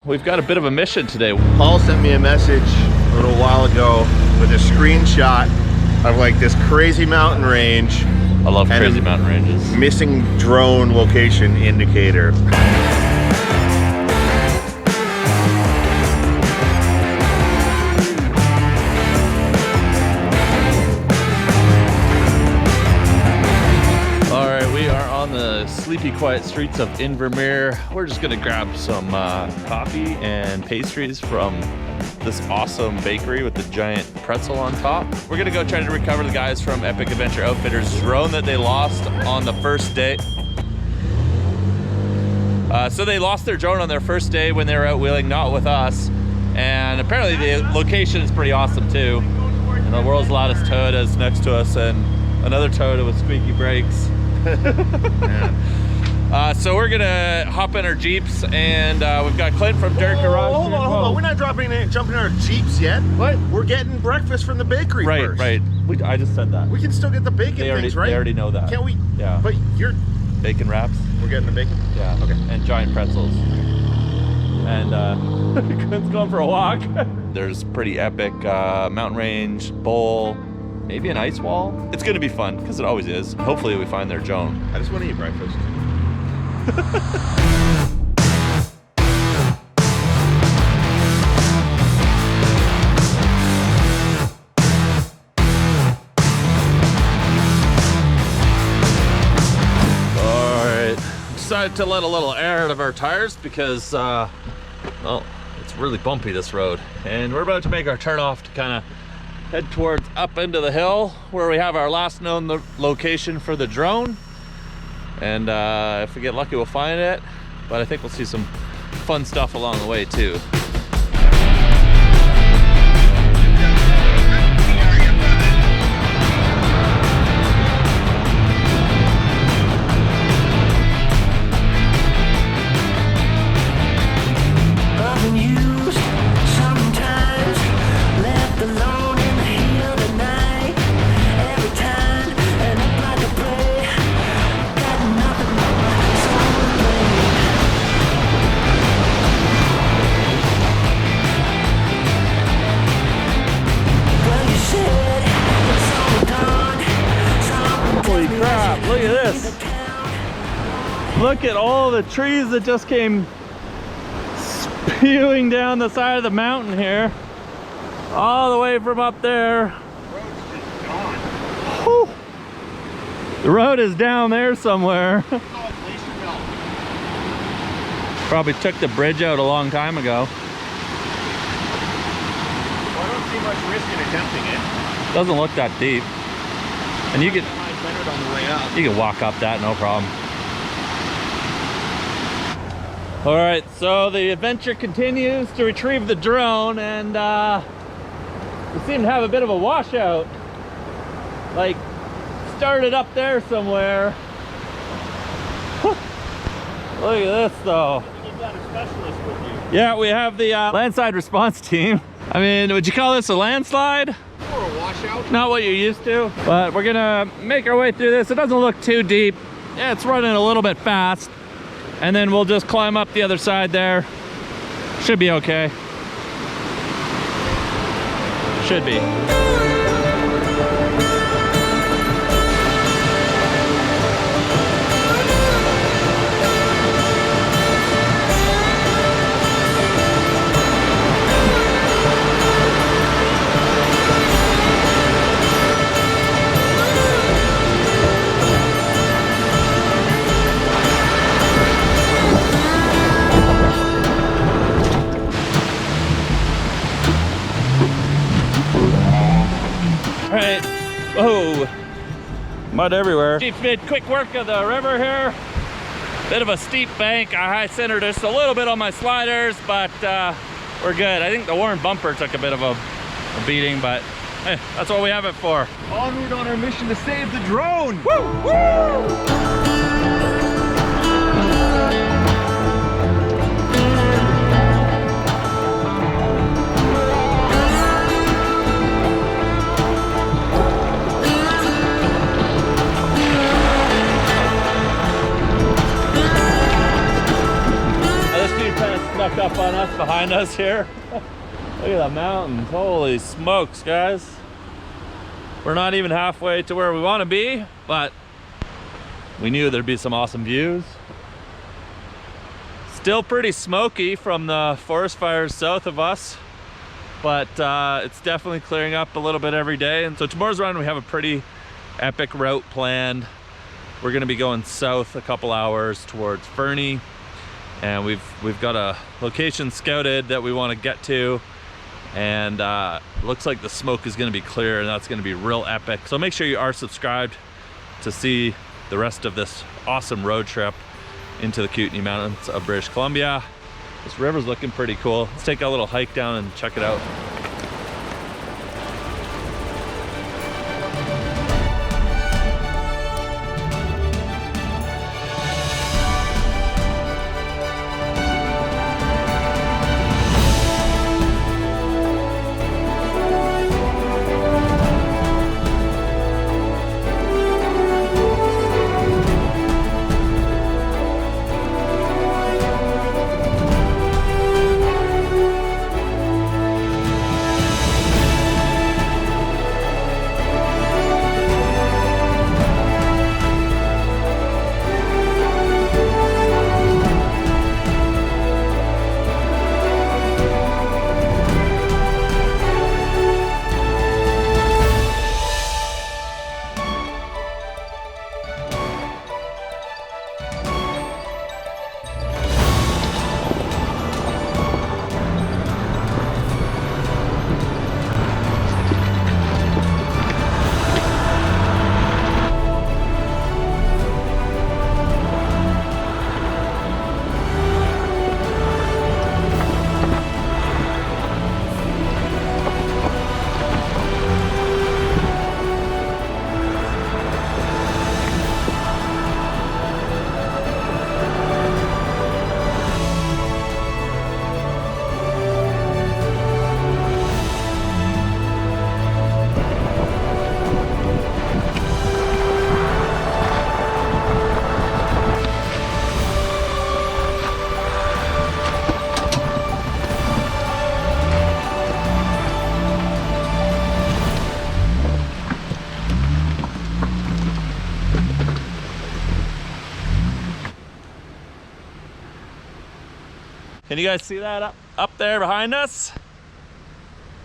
We've got a bit of a mission today. Paul sent me a message a little while ago with a screenshot of like this crazy mountain range. I love crazy mountain ranges. Missing drone location indicator. Sleepy, quiet streets of Invermere. We're just gonna grab some coffee and pastries from this awesome bakery with the giant pretzel on top. We're gonna go try to recover the guys from Epic Adventure Outfitters' drone that they lost on the first day. So they lost their drone on their first day when they were out wheeling, not with us. And apparently the location is pretty awesome too. And the world's loudest Toyota's next to us and another Toyota with squeaky brakes. So we're gonna hop in our Jeeps, and we've got Clint from Dirt Garage. Hold on. We're not jumping in our Jeeps yet. What? We're getting breakfast from the bakery first. Right. I just said that. We can still get the bacon things, right? They already know that. Can't we? Yeah. But you're... Bacon wraps. We're getting the bacon? Yeah. Okay. And giant pretzels. And Clint's going for a walk. There's pretty epic mountain range, bowl, maybe an ice wall. It's gonna be fun, because it always is. Hopefully we find their drone. I just want to eat breakfast. Decided to let a little air out of our tires because well, it's really bumpy, this road, and we're about to make our turn off to kind of head towards up into the hill where we have our last known location for the drone. And if we get lucky, we'll find it, but I think we'll see some fun stuff along the way too. Look at this. Look at all the trees that just came spewing down the side of the mountain here. All the way from up there. Whew. The road is down there somewhere. Probably took the bridge out a long time ago. Well, I don't see much risk in attempting it. Doesn't look that deep. And you can on the way up. You can walk up that, no problem. All right, so the adventure continues to retrieve the drone, and we seem to have a bit of a washout. Like, started up there somewhere. Look at this, though. You've got a specialist with you. Yeah, we have the landslide response team. I mean, would you call this a landslide? Or a washout? Not what you're used to, but we're gonna make our way through this. It doesn't look too deep. Yeah, it's running a little bit fast. And then we'll just climb up the other side there. Should be okay. Should be. Alright, whoa, mud everywhere. Jeep made quick work of the river here. Bit of a steep bank. I high centered just a little bit on my sliders, but we're good. I think the worn bumper took a bit of a beating, but hey, that's what we have it for. Onward on our mission to save the drone. Woo! Woo! Snuck up on us. behind us here. Look at the mountains, holy smokes, guys. We're not even halfway to where we want to be, but we knew there'd be some awesome views. Still pretty smoky from the forest fires south of us, but it's definitely clearing up a little bit every day. And so tomorrow's run, we have a pretty epic route planned. We're gonna be going south a couple hours towards Fernie, and we've got a location scouted that we want to get to, and looks like the smoke is gonna be clear, and that's gonna be real epic. So make sure you are subscribed to see the rest of this awesome road trip into the Kootenay Mountains of British Columbia. This river's looking pretty cool. Let's take a little hike down and check it out. Can you guys see that up there behind us?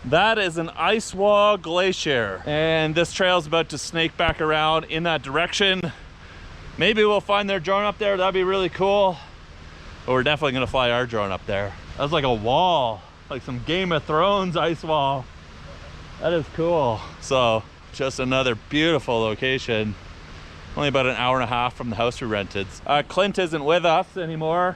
That is an ice wall glacier, and this trail is about to snake back around in that direction. Maybe we'll find their drone up there. That'd be really cool, but we're definitely gonna fly our drone up there. That's like a wall, like some Game of Thrones ice wall. That is cool. So just another beautiful location, only about an hour and a half from the house we rented. Clint isn't with us anymore.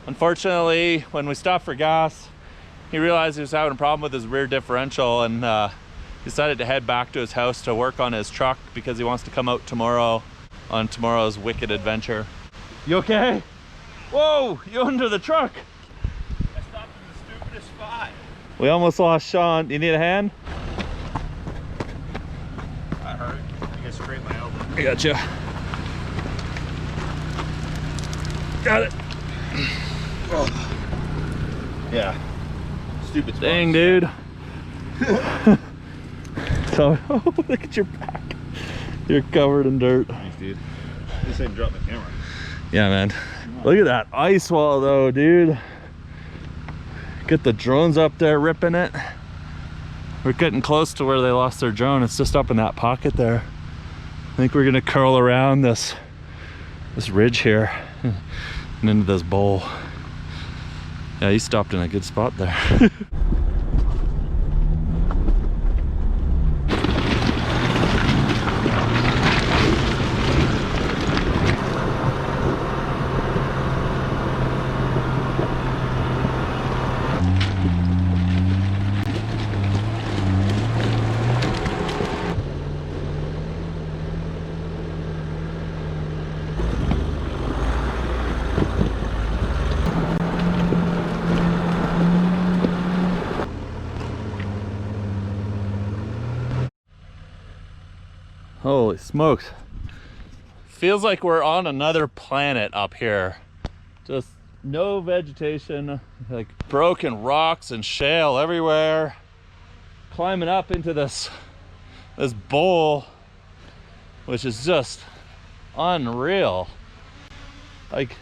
Unfortunately, when we stopped for gas, he realized he was having a problem with his rear differential, and decided to head back to his house to work on his truck because he wants to come out tomorrow on tomorrow's wicked adventure. You okay? Whoa, you under the truck. I stopped in the stupidest spot. We almost lost Sean. Do you need a hand? That hurt. I guess scrape my elbow. I got you. Got it. Oh. Yeah. Stupid spot. Dang, dude. So, oh, look at your back. You're covered in dirt. Thanks, dude. This ain't drop the camera. Yeah, man. Look at that ice wall, though, dude. Get the drones up there ripping it. We're getting close to where they lost their drone. It's just up in that pocket there. I think we're gonna curl around this ridge here and into this bowl. Yeah, he stopped in a good spot there. Holy smokes. Feels like we're on another planet up here. Just no vegetation, like broken rocks and shale everywhere. Climbing up into this bowl, which is just unreal. Like,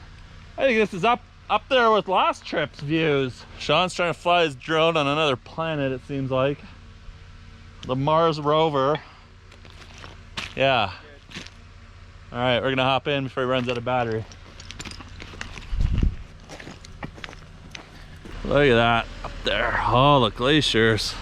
I think this is up there with last trip's views. Sean's trying to fly his drone on another planet, it seems like. The Mars rover. Yeah. All right, we're gonna hop in before he runs out of battery. Look at that up there, all the glaciers.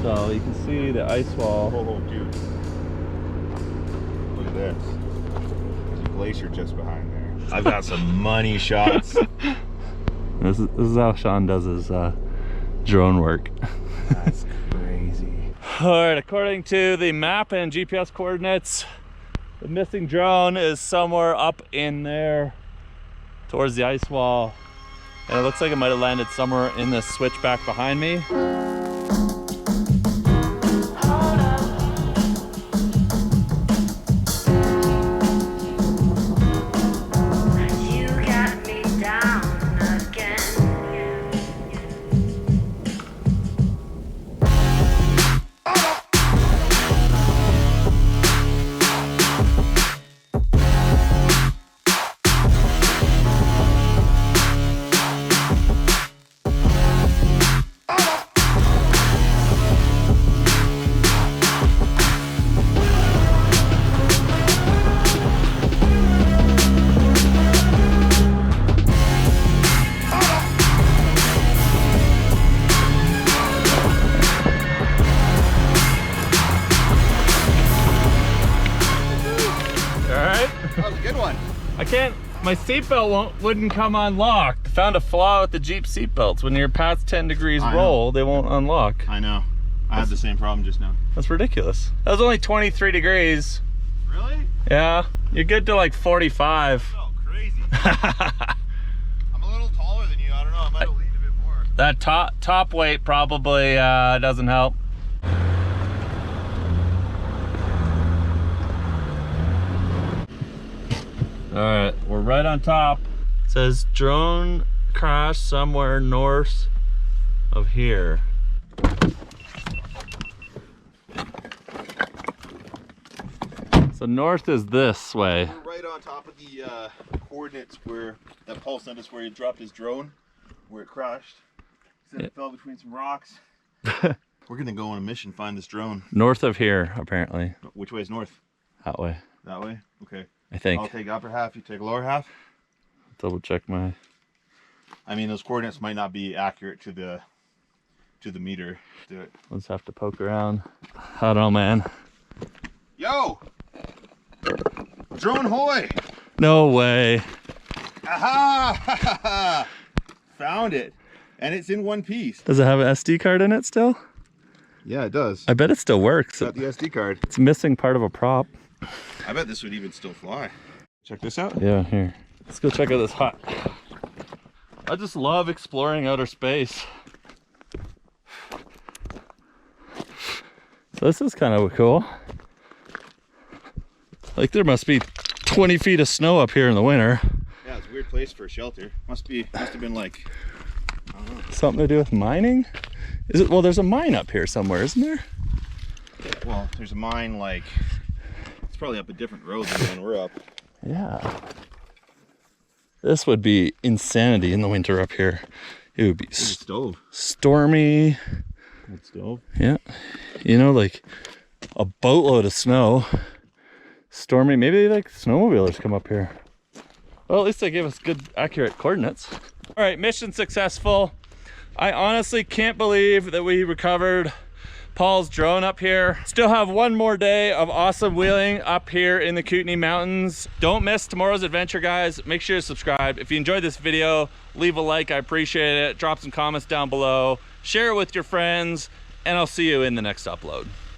So you can see the ice wall. Oh, dude. Look at this. There's a glacier just behind there. I've got some money shots. This is how Sean does his drone work. That's crazy. All right, according to the map and GPS coordinates, the missing drone is somewhere up in there towards the ice wall. And it looks like it might have landed somewhere in the switchback behind me. I can't, my seatbelt wouldn't come unlocked. Found a flaw with the Jeep seatbelts. When you're past 10 degrees roll, they won't unlock. I know. I had the same problem just now. That's ridiculous. That was only 23 degrees. Really? Yeah. You're good to like 45. Oh, crazy. I'm a little taller than you. I don't know. I might have leaned a bit more. That top weight probably doesn't help. All right, we're right on top. It says drone crash somewhere north of here. So north is this way. We're right on top of the coordinates where that Paul sent us, where he dropped his drone, where it crashed. Said it fell between some rocks. We're gonna go on a mission, find this drone. North of here, apparently. Which way is north? That way. That way? Okay. I think. I'll take upper half, you take lower half. Double check my. I mean, those coordinates might not be accurate to the meter. Do it. Let's have to poke around. I don't know, man. Yo! Drone hoy! No way. Aha! Found it. And it's in one piece. Does it have an SD card in it still? Yeah, it does. I bet it still works. Got the SD card. It's missing part of a prop. I bet this would even still fly. Check this out. Yeah, here. Let's go check out this hut. I just love exploring outer space. So this is kind of cool. Like there must be 20 feet of snow up here in the winter. Yeah, it's a weird place for a shelter. Must have been like, I don't know. Something to do with mining? Is it? Well, there's a mine up here somewhere, isn't there? Well, there's a mine like, it's probably up a different road than the one we're up. Yeah. This would be insanity in the winter up here. It would be stove. Stormy. That stove? Yeah. You know, like a boatload of snow. Stormy. Maybe like snowmobilers come up here. Well, at least they gave us good, accurate coordinates. All right, mission successful. I honestly can't believe that we recovered Paul's drone up here. Still have one more day of awesome wheeling up here in the Kootenay Mountains. Don't miss tomorrow's adventure, guys. Make sure to subscribe. If you enjoyed this video, leave a like, I appreciate it. Drop some comments down below. Share it with your friends, and I'll see you in the next upload.